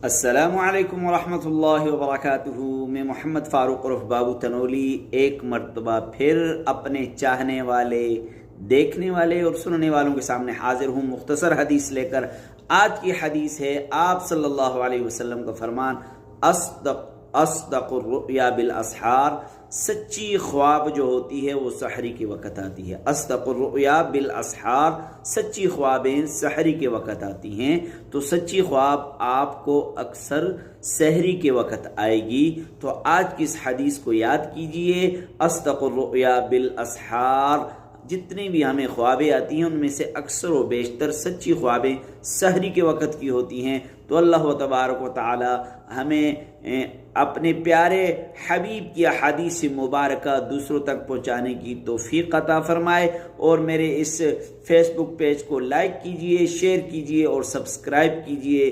السلام علیکم ورحمۃ اللہ وبرکاتہ۔ میں محمد فاروق عرف بابو تنولی ایک مرتبہ پھر اپنے چاہنے والے، دیکھنے والے اور سننے والوں کے سامنے حاضر ہوں مختصر حدیث لے کر۔ آج کی حدیث ہے آپ صلی اللہ علیہ وسلم کا فرمان، اصدق الرؤیا بالاسحار، سچی خواب جو ہوتی ہے وہ سحری کے وقت آتی ہے۔ اصدق الرؤیا بالاسحار، سچی خوابیں سحری کے وقت آتی ہیں، تو سچی خواب آپ کو اکثر سحری کے وقت آئے گی۔ تو آج کی اس حدیث کو یاد کیجئے، اصدق الرؤیا بالاسحار، جتنی بھی ہمیں خوابیں آتی ہیں ان میں سے اکثر و بیشتر سچی خوابیں سحری کے وقت کی ہوتی ہیں۔ تو اللہ تبارک و تعالی ہمیں اپنے پیارے حبیب کی احادیث مبارکہ دوسروں تک پہنچانے کی توفیق عطا فرمائے، اور میرے اس فیس بک پیج کو لائک کیجئے، شیئر کیجئے اور سبسکرائب کیجئے۔